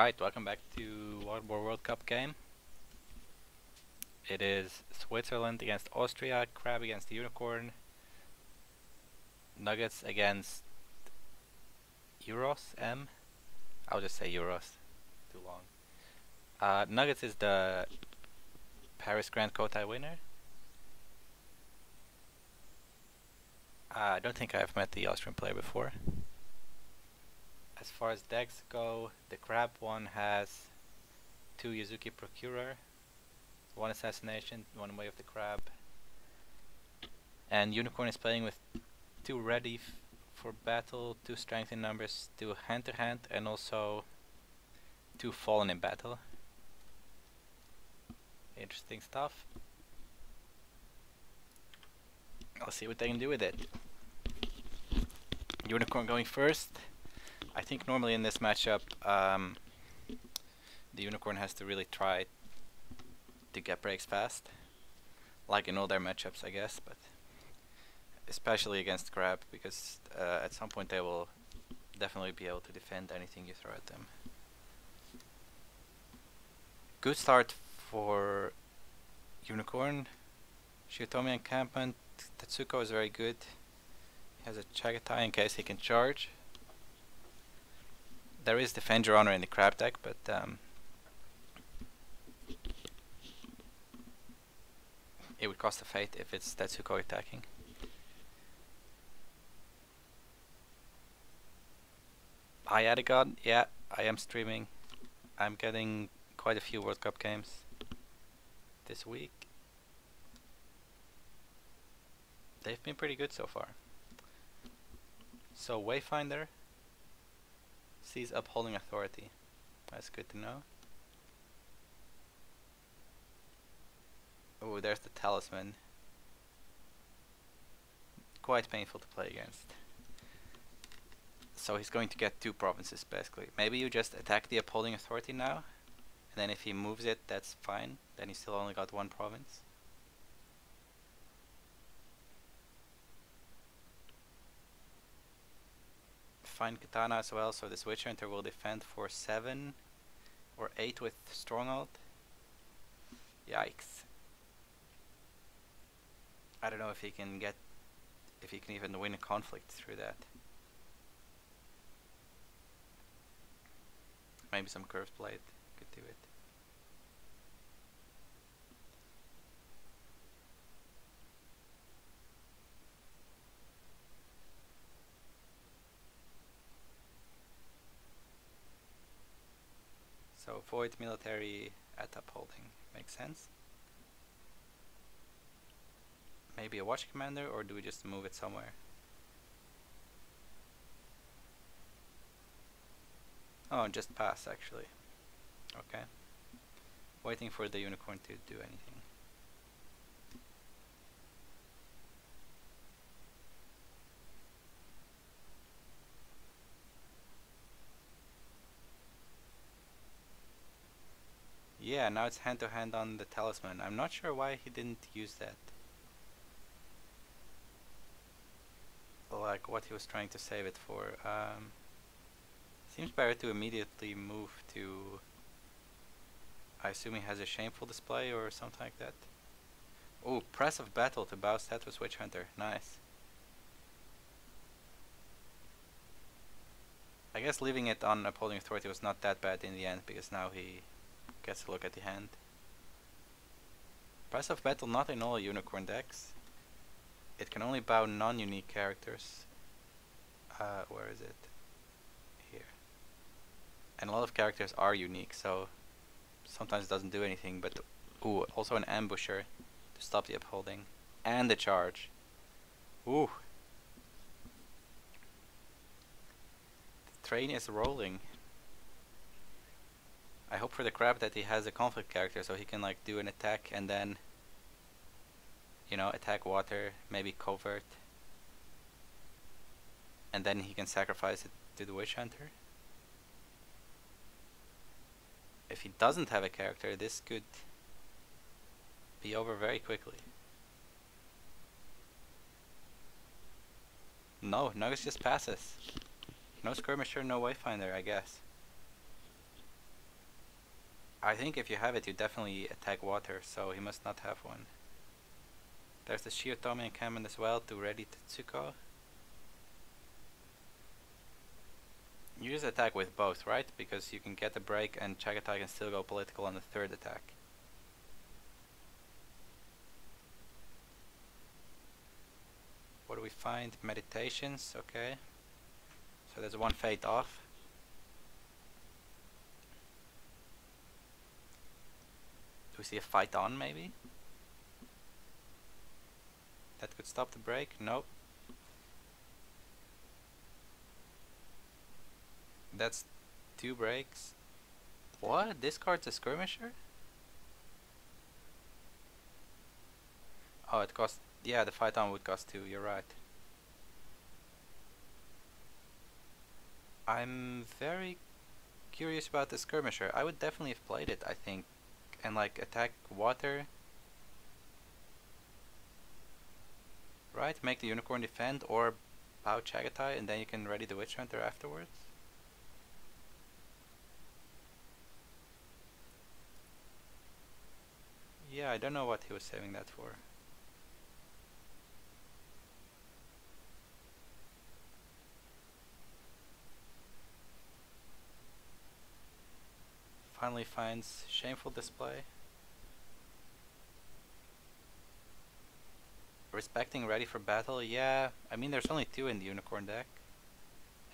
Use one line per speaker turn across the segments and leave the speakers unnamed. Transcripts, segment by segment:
Alright, welcome back to World War World Cup game. It is Switzerland against Austria, Crab against the Unicorn, Nuggetz against UrosM. I'll just say Euros, too long. Nuggetz is the Paris Grand Quota winner. I don't think I've met the Austrian player before. As far as decks go, the Crab one has 2 Yuzuki Procurer, 1 Assassination, 1 Way of the Crab, and Unicorn is playing with 2 Ready for Battle, 2 Strength in Numbers, 2 Hand to Hand, and also 2 Fallen in Battle. Interesting stuff. Let's see what they can do with it. Unicorn going first. I think normally in this matchup, the Unicorn has to really try to get breaks fast, like in all their matchups, I guess, but especially against Crab, because at some point they will definitely be able to defend anything you throw at them. Good start for Unicorn. Shiotomi encampment. Tetsuko is very good. He has a Chagatai in case he can charge. There is Defend Your Honor in the Crab deck, but it would cost a Fate if it's Tetsuko attacking. Hi Adegod, yeah, I am streaming. I'm getting quite a few World Cup games this week. They've been pretty good so far. So Wayfinder sees Upholding Authority. That's good to know. Oh, there's the Talisman. Quite painful to play against. So he's going to get 2 provinces basically. Maybe you just attack the Upholding Authority now, and then if he moves it, that's fine. Then he still only got 1 province. Fine Katana as well, so this Witch Hunter will defend for 7 or 8 with Stronghold. Yikes. I don't know if he can even win a conflict through that. Maybe some Curved Blade could do it. So avoid military at Upholding, makes sense. Maybe a Watch Commander, or do we just move it somewhere? Oh, just pass actually. Okay. Waiting for the Unicorn to do anything. Yeah, now it's hand to hand on the Talisman. I'm not sure why he didn't use that. Like what he was trying to save it for. Seems better to immediately move to... I assume he has a Shameful Display or something like that. Oh, Press of Battle to bow status Witch Hunter. Nice. I guess leaving it on Upholding Authority was not that bad in the end, because now he gets a look at the hand. Press of Battle not in all Unicorn decks. It can only bow non-unique characters. Where is it? Here. And a lot of characters are unique, so sometimes it doesn't do anything, but ooh, also an Ambusher to stop the Upholding. And the charge. Ooh. The train is rolling. I hope for the Crab that he has a conflict character so he can like do an attack and then, you know, attack water, maybe covert, and then he can sacrifice it to the Witch Hunter. If he doesn't have a character, this could be over very quickly. No, Nuggetz just passes. No Skirmisher, no Wayfinder, I guess. I think if you have it, you definitely attack water, so he must not have one. There's the Shiotomi encampment as well to ready Tetsuko. You just attack with both, right? Because you can get a break and Chagatai can still go political on the third attack. What do we find? Meditations, okay. So there's one fate off. Do we see a fight on maybe? That could stop the break? Nope. That's 2 breaks. What? Discards a skirmisher? Oh, it cost... Yeah, the fight on would cost 2, you're right. I'm very curious about the skirmisher. I would definitely have played it, I think. And like attack water. Right? Make the unicorn defend or bow Chagatai and then you can ready the Witch Hunter afterwards. Yeah, I don't know what he was saving that for. Finally finds Shameful Display. Respecting ready for battle, yeah. I mean there's only 2 in the unicorn deck.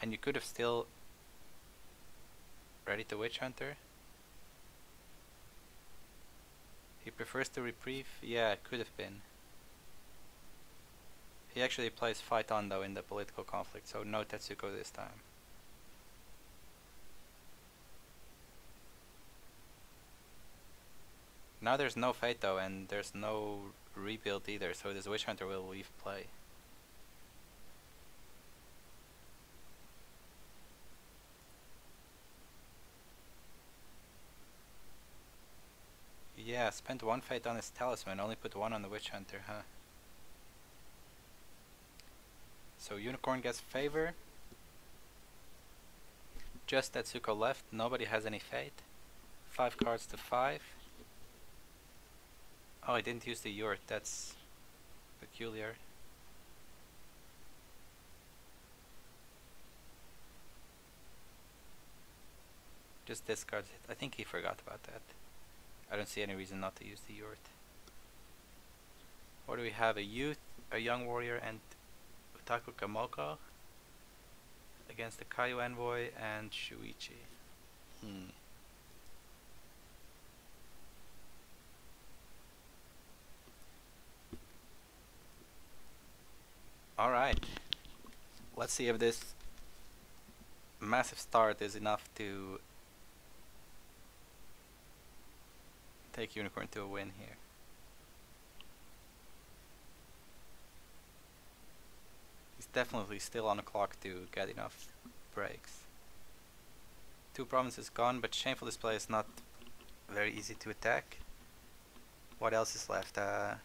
And you could have still ready to Witch Hunter. He prefers to reprieve, yeah, it could have been. He actually plays fight on though in the political conflict, so no Tetsuko this time. Now there's no fate though, and there's no rebuild either, so this Witch Hunter will leave play. Yeah, spent 1 fate on his talisman, only put 1 on the Witch Hunter, huh? So Unicorn gets favor. Just Tetsuko left, nobody has any fate. 5 cards to 5. Oh, I didn't use the Yurt, that's peculiar. Just discards it. I think he forgot about that. I don't see any reason not to use the Yurt. What do we have? A youth, a young warrior, and Utaku Kamoko against the Kaiju Envoy and Shuichi. Alright. Let's see if this massive start is enough to take Unicorn to a win here. He's definitely still on the clock to get enough breaks. 2 provinces gone, but Shameful Display is not very easy to attack. What else is left? Air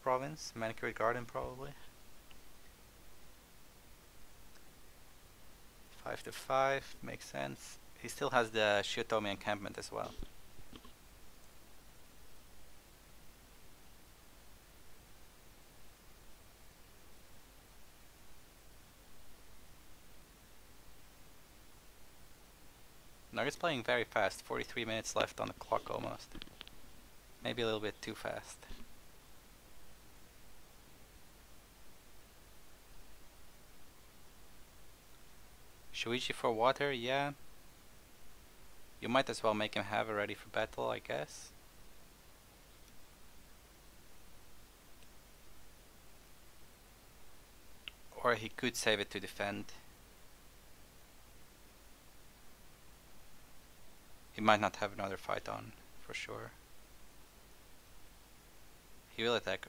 Province? Manicured Garden probably. 5 to 5, makes sense. He still has the Shiotomi encampment as well. Nuggetz playing very fast, 43 minutes left on the clock almost. Maybe a little bit too fast. Shuichi for water, yeah. You might as well make him have a ready for battle, I guess. Or he could save it to defend. He might not have another fight on, for sure. He will attack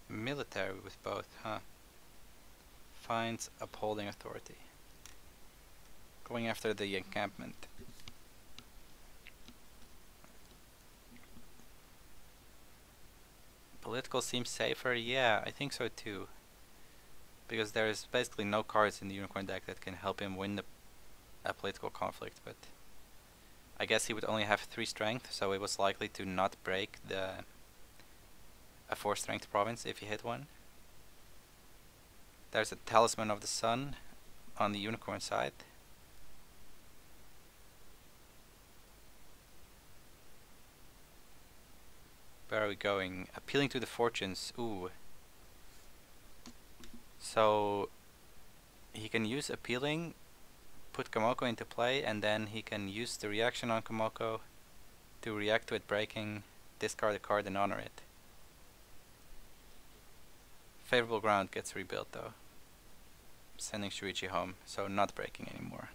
military with both, huh? Finds upholding authority. Going after the encampment. Political seems safer, yeah, I think so too. Because there is basically no cards in the Unicorn deck that can help him win a political conflict, but I guess he would only have 3 strength, so it was likely to not break a 4 strength province if he hit one. There's a Talisman of the Sun on the Unicorn side. Where are we going? Appealing to the Fortunes. Ooh. So he can use Appealing, put Komoko into play, and then he can use the reaction on Komoko to react to it breaking, discard a card and honor it. Favorable ground gets rebuilt though. Sending Shuichi home, so not breaking anymore.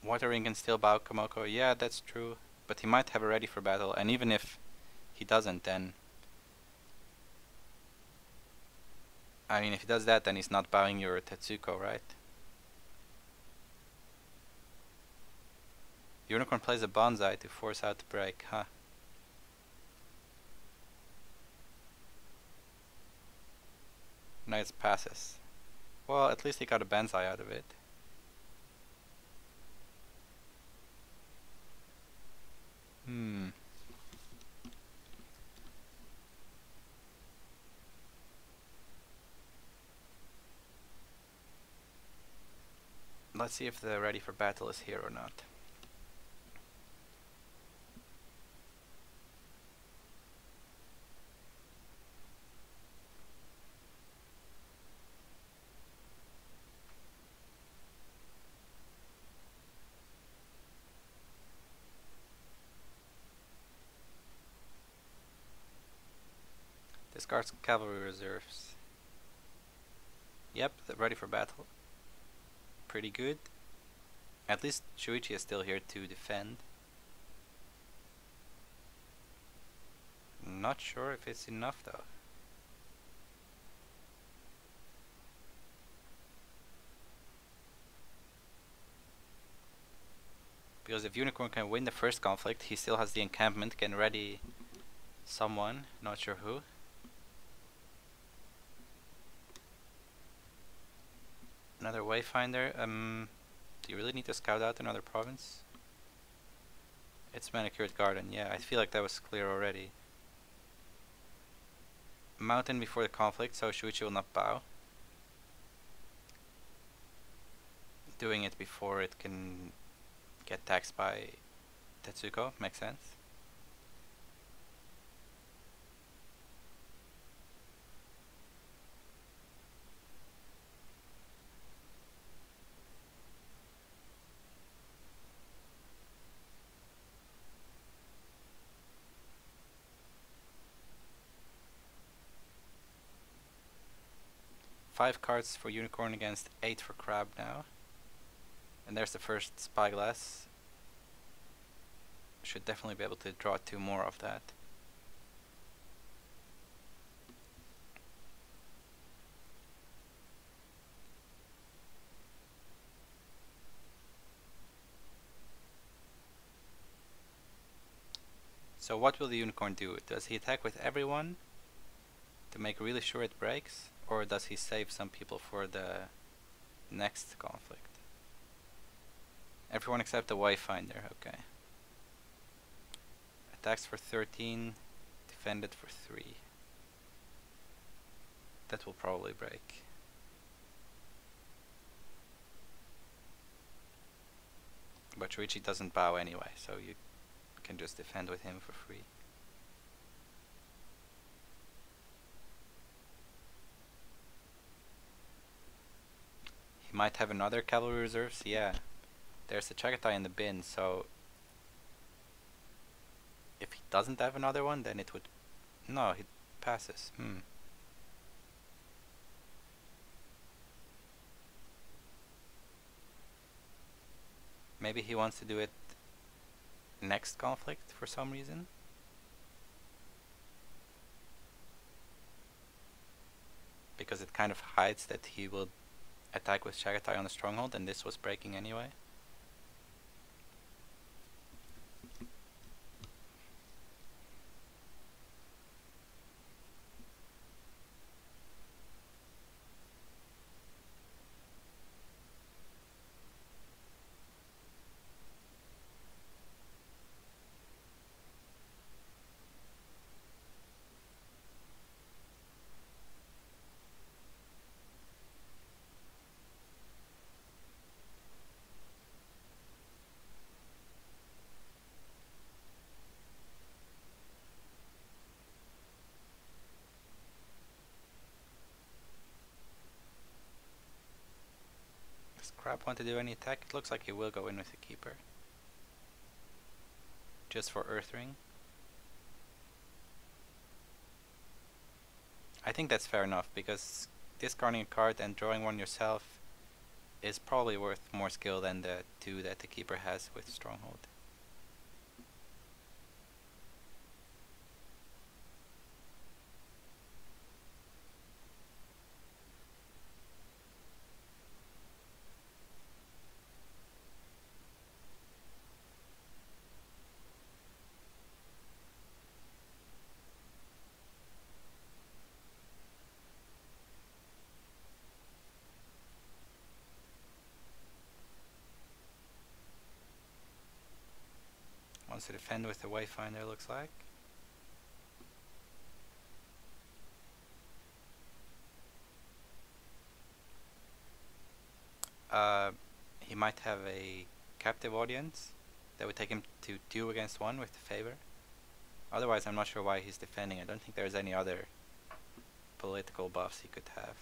Water Ring can still bow Komoko, yeah, that's true. But he might have a ready for battle, and even if he doesn't, then... I mean, if he does that, then he's not bowing your Tetsuko, right? Unicorn plays a Bonsai to force out the break, huh? Nuggetz passes. Well, at least he got a Banzai out of it. Let's see if the ready for battle is here or not. Discards cavalry reserves. Yep, they're ready for battle. Pretty good. At least Shuichi is still here to defend. Not sure if it's enough though. Because if Unicorn can win the first conflict, he still has the encampment, can ready someone, not sure who. Another Wayfinder. Do you really need to scout out another province? It's Manicured Garden, yeah, I feel like that was clear already. Mountain before the conflict, so Shuichi will not bow. Doing it before it can get taxed by Tetsuko, makes sense. Five cards for Unicorn against 8 for Crab now. And there's the first Spyglass. Should definitely be able to draw 2 more of that. So what will the Unicorn do? Does he attack with everyone to make really sure it breaks? Or does he save some people for the next conflict? Everyone except the Wayfinder, okay. Attacks for 13, defended for 3. That will probably break. But Shuichi doesn't bow anyway, so you can just defend with him for free. He might have another cavalry reserves, yeah. There's a Chagatai in the bin, so if he doesn't have another one, then it would... No, he passes. Maybe he wants to do it next conflict for some reason. Because it kind of hides that he will attack with Chagatai on the stronghold, and this was breaking anyway. Does Crab want to do any attack? It looks like he will go in with the Keeper. Just for Earth Ring. I think that's fair enough, because discarding a card and drawing one yourself is probably worth more skill than the 2 that the Keeper has with Stronghold. Wants to defend with the Wayfinder, looks like. He might have a captive audience that would take him to 2 against 1 with the favor. Otherwise, I'm not sure why he's defending. I don't think there's any other political buffs he could have.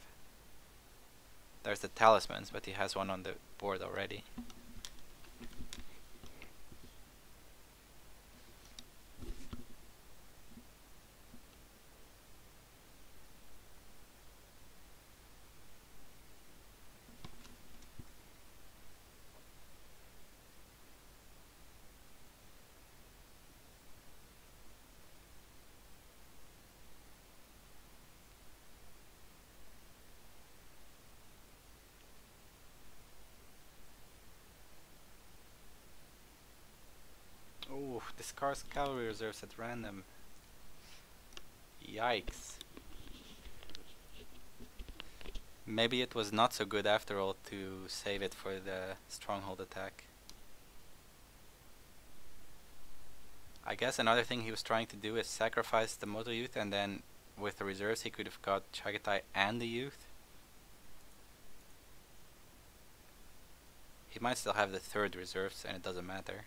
There's the talismans, but he has one on the board already. Ooh, discards cavalry reserves at random. Yikes. Maybe it was not so good after all to save it for the stronghold attack. I guess another thing he was trying to do is sacrifice the Moto Youth, and then with the reserves he could have got Chagatai and the Youth. He might still have the 3rd reserves and it doesn't matter.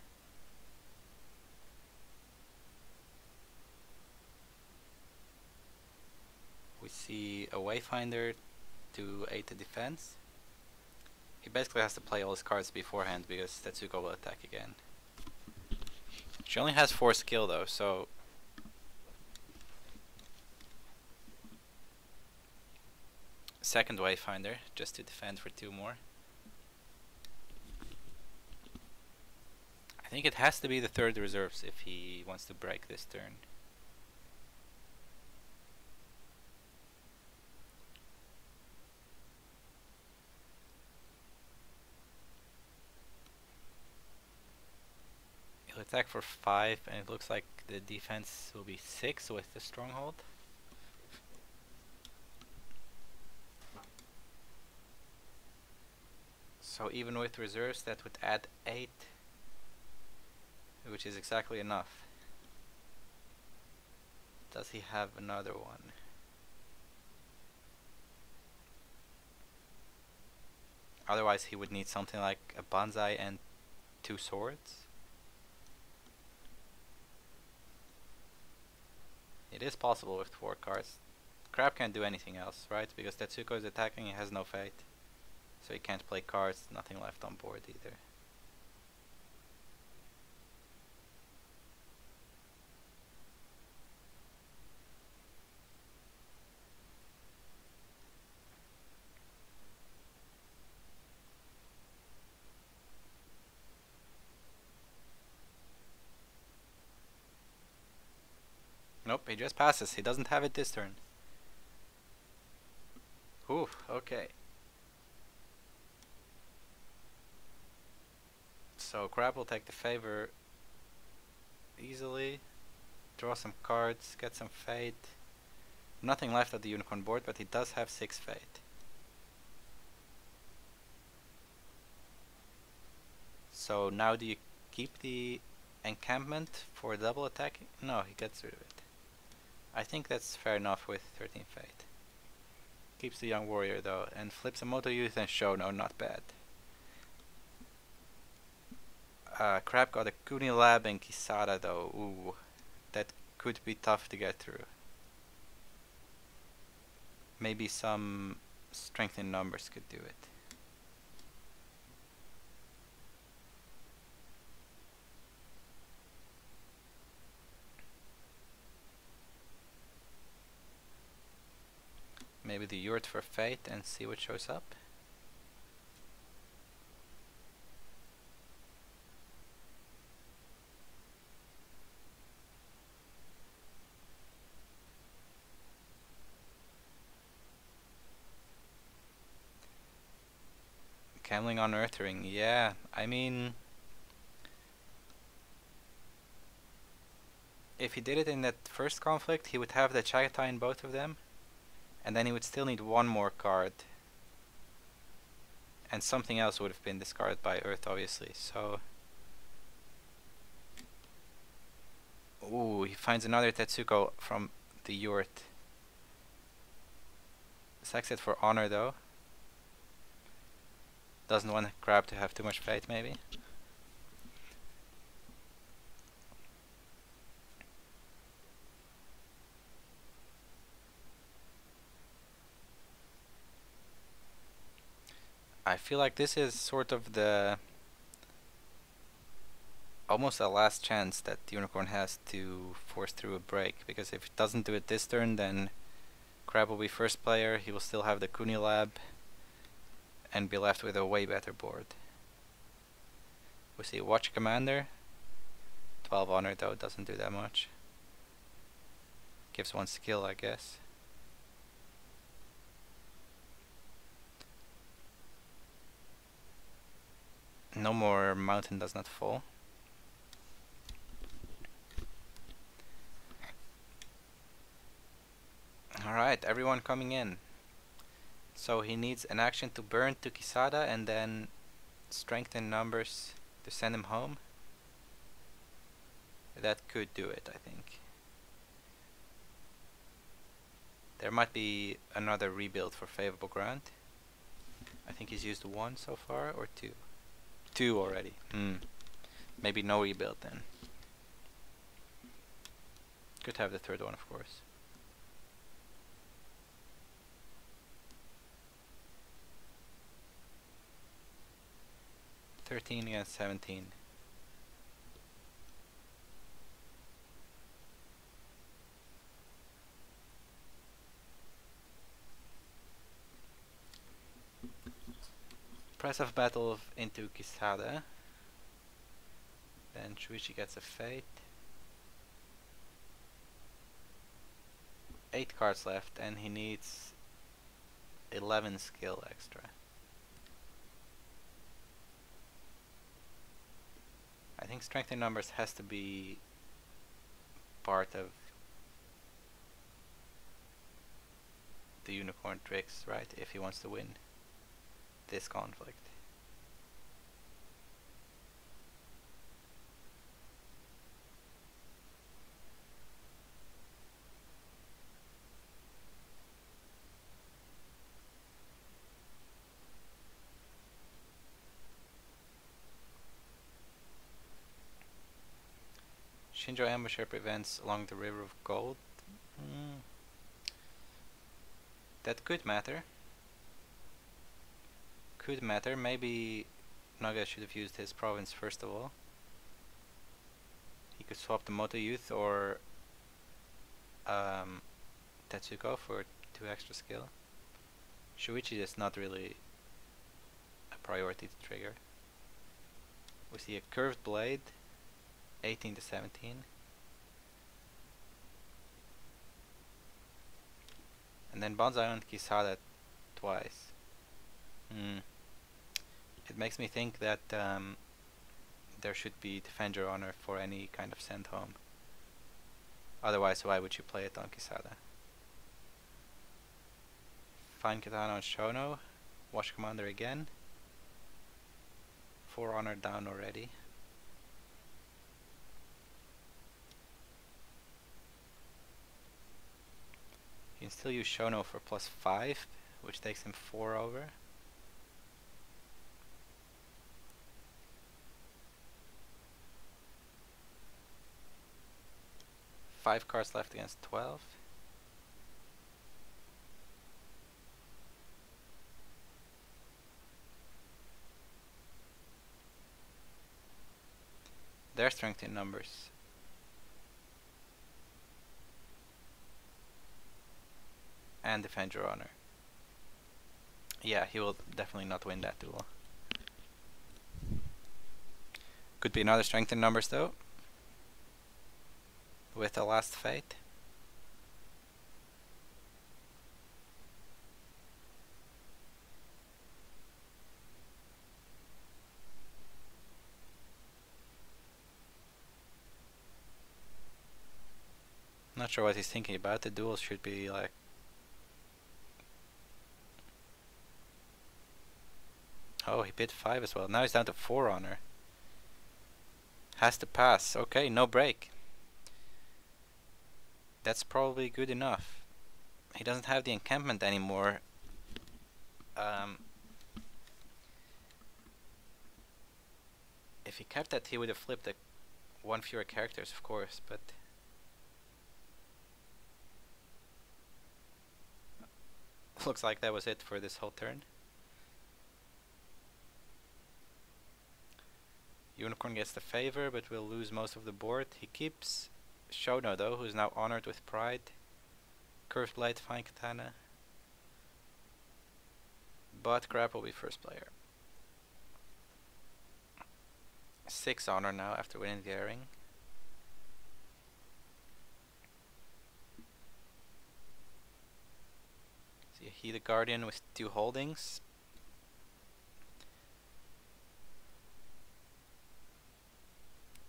We see a Wayfinder to aid the defense. He basically has to play all his cards beforehand because Tetsuko will attack again. She only has 4 skill though, so second Wayfinder just to defend for 2 more. I think it has to be the 3rd reserves if he wants to break this turn. He'll attack for 5 and it looks like the defense will be 6 with the stronghold. So even with reserves that would add 8, which is exactly enough. Does he have another one? Otherwise he would need something like a Banzai and 2 swords. It is possible with 4 cards. Crab can't do anything else, right? Because Tetsuko is attacking, he has no fate. So he can't play cards, nothing left on board either. Nope, he just passes. He doesn't have it this turn. Ooh, okay. So Crab will take the favor easily. Draw some cards, get some fate. Nothing left of the unicorn board, but he does have 6 fate. So now do you keep the encampment for double attack? No, he gets rid of it. I think that's fair enough with 13 fate. Keeps the young warrior though, and flips a Moto Youth and Shono, not bad. Crab got a Kuni Lab and Kisada though. Ooh, that could be tough to get through. Maybe some strength in numbers could do it. Maybe the Yurt for Fate and see what shows up. Cameling on Earthring, yeah, I mean, if he did it in that first conflict, he would have the Chagatai in both of them, and then he would still need one more card. And something else would have been discarded by Earth, obviously, so... Ooh, he finds another Tetsuko from the Yurt. Sacks it for honor, though. Doesn't want Crab to have too much fate, maybe. I feel like this is sort of the... almost a last chance that the Unicorn has to force through a break, because if it doesn't do it this turn, then Crab will be first player, he will still have the Kuni Lab, and be left with a way better board. We see Watch Commander. 12 honor though, doesn't do that much. Gives one skill, I guess. No more Mountain Does Not Fall. Alright, everyone coming in. So he needs an action to burn to Kisada and then strengthen numbers to send him home. That could do it, I think. There might be another rebuild for favorable ground. I think he's used one so far, or two. Two already. Maybe no rebuild then. Could have the third one, of course. $13 against 17. Press of battle into Kisada. Then Shuichi gets a fate. 8 cards left and he needs 11 skill extra. I think strength in numbers has to be part of the Unicorn tricks, right? If he wants to win this conflict. Shinjo Ambusher prevents along the River of Gold. That could matter. Could matter. Maybe Naga should have used his province first of all. He could swap the Moto Youth or Tetsuko for 2 extra skill. Shuichi is not really a priority to trigger. We see a Curved Blade. 18 to 17. And then Bonsai on Kisada twice. It makes me think that there should be Defend Your Honor for any kind of send home. Otherwise, why would you play it on Kisada? Fine Katana on Shono. Watch Commander again. 4 honor down already. You can still use Shono for +5, which takes him 4 over. Five cards left against 12. Their strength in numbers. And Defend Your Honor. Yeah, he will definitely not win that duel. Could be another strength in numbers though, with the last fate. Not sure what he's thinking about. The duel should be like... Oh, he bid 5 as well. Now he's down to 4 honor. Has to pass. Okay, no break. That's probably good enough. He doesn't have the encampment anymore. If he kept that, he would have flipped the 1 fewer characters, of course, but... Looks like that was it for this whole turn. Unicorn gets the favor, but will lose most of the board. He keeps Shono though, who's now honored with pride. Curved Blade, Fine Katana. But Crab will be first player. 6 honor now after winning the airing. See, he the Guardian with 2 holdings.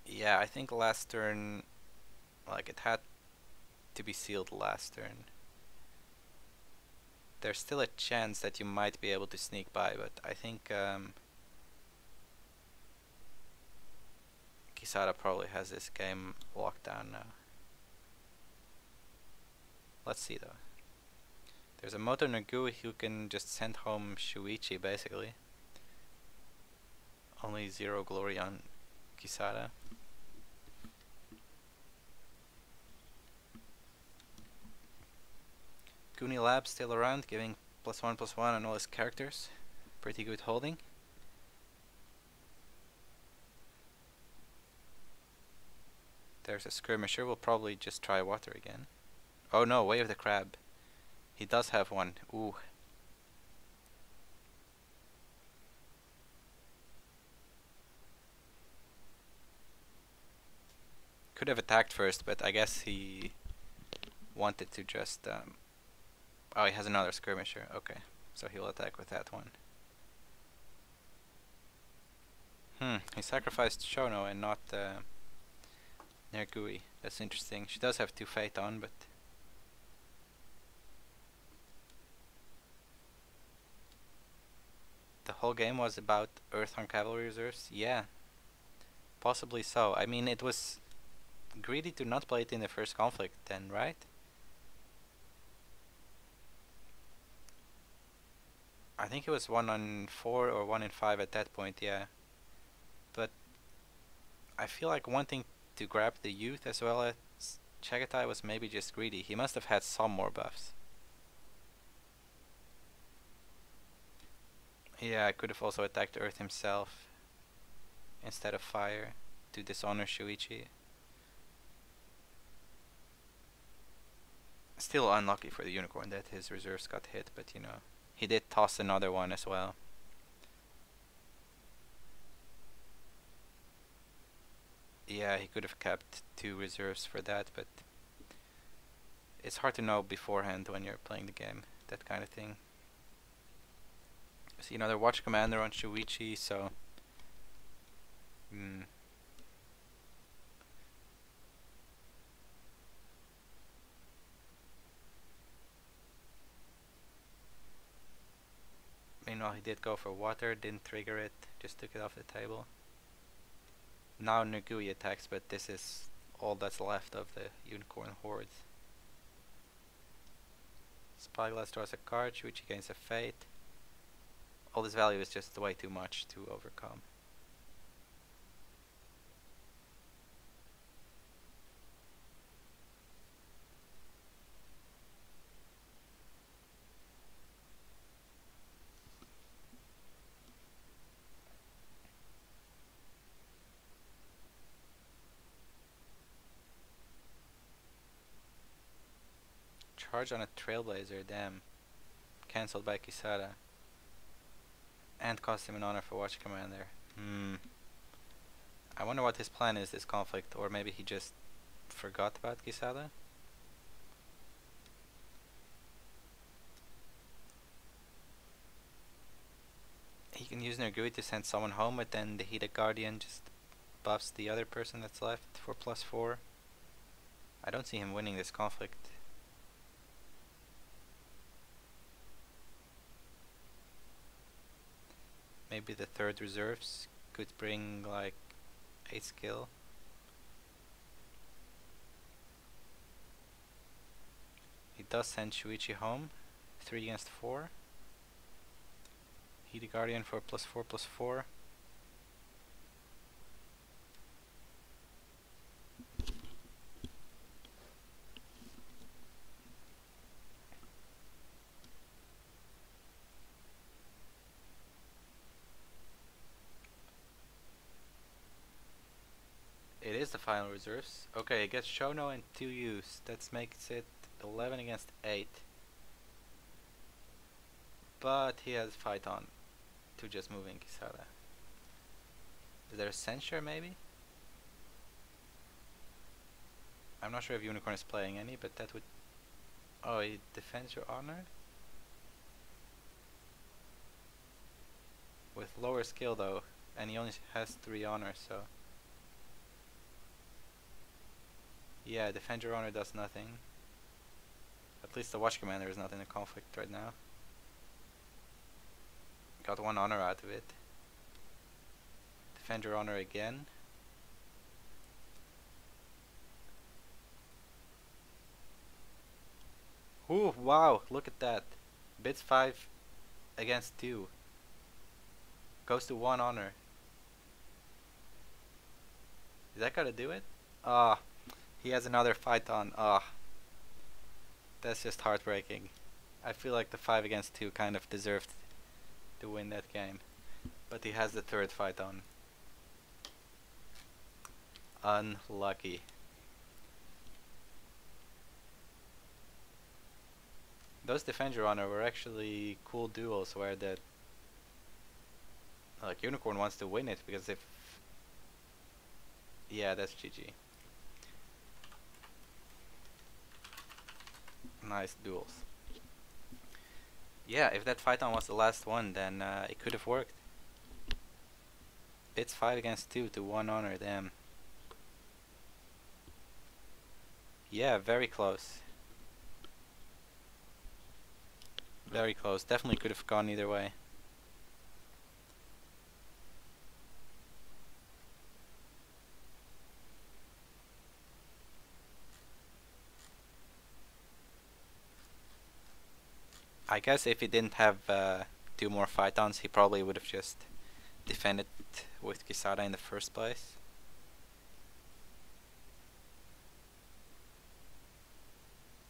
Yeah, I think last turn, like it had to be sealed last turn. There's still a chance that you might be able to sneak by, but I think Kisada probably has this game locked down now. Let's see though. There's a Moto Nagui who can just send home Shuichi basically. Only 0 glory on Kisada. Goonie Lab still around, giving +1/+1 on all his characters. Pretty good holding. There's a skirmisher, we'll probably just try water again. Oh no, Way of the Crab. He does have one. Ooh. Could have attacked first, but I guess he wanted to just... oh, he has another skirmisher. Okay, so he'll attack with that one. He sacrificed Shono and not Nergui. That's interesting. She does have 2 fate on, but... The whole game was about Earthhorn Cavalry reserves? Yeah. Possibly so. I mean, it was greedy to not play it in the first conflict then, right? I think it was 1-4 or 1-5 at that point, yeah. But I feel like wanting to grab the youth as well as Chagatai was maybe just greedy. He must have had some more buffs. Yeah, I could have also attacked Earth himself instead of fire to dishonor Shuichi. Still unlucky for the Unicorn that his reserves got hit, but you know, he did toss another one as well. Yeah, he could have kept 2 reserves for that, but it's hard to know beforehand when you're playing the game, that kind of thing. See another Watch Commander on Shuichi, so... Meanwhile, he did go for water, didn't trigger it, just took it off the table. Now Nugui attacks, but this is all that's left of the Unicorn Horde. Spyglass draws a card, Shuichi gains a fate. All this value is just way too much to overcome. Charge on a Trailblazer, damn. Cancelled by Kisada. And cost him an honor for Watch Commander. I wonder what his plan is, this conflict, or maybe he just forgot about Quesada. He can use Nergui to send someone home, but then the Heated Guardian just buffs the other person that's left for +4. I don't see him winning this conflict. Maybe the third reserves could bring like 8 skill. He does send Shuichi home, 3 against 4. Heated Guardian for +4/+4. It is the final reserves. Okay, it gets Shono and 2 use. That makes it 11 against 8. But he has fight on to just moving Quesada. Is there a censure maybe? I'm not sure if Unicorn is playing any, but that would... Oh, he defends your honor? With lower skill though, and he only has 3 honor, so... Yeah, defend your honor does nothing. At least the Watch Commander is not in a conflict right now. Got 1 honor out of it. Defend your honor again. Ooh, wow, look at that. Bits 5 against 2. Goes to 1 honor. Is that gonna do it? Ah, he has another fight on. Ah, that's just heartbreaking. I feel like the 5 against 2 kind of deserved to win that game. But he has the third fight on. Unlucky. Those Defend Your Honor were actually cool duels where the like Unicorn wants to win it, because if... Yeah, that's GG. Nice duels. Yeah, if that fight on was the last one, then it could have worked. Bits 5 against 2 to 1 honor, damn. Yeah, very close. Very close. Definitely could have gone either way. I guess if he didn't have 2 more fight-ons, he probably would have just defended with Quesada in the first place.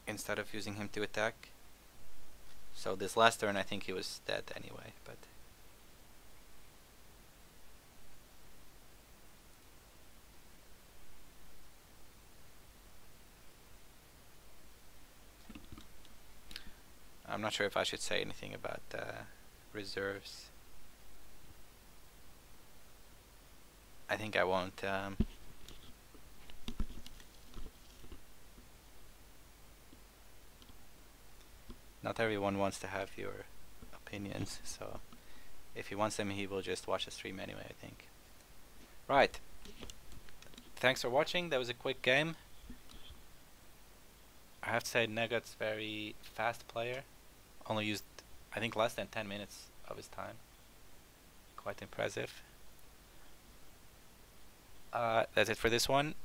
Instead of using him to attack. So this last turn I think he was dead anyway, but... I'm not sure if I should say anything about reserves. I think I won't. Not everyone wants to have your opinions, so if he wants them, he will just watch the stream anyway, I think. Right. Thanks for watching. That was a quick game. I have to say, Nuggetz, very fast player. Only used, I think, less than 10 minutes of his time. Quite impressive. That's it for this one.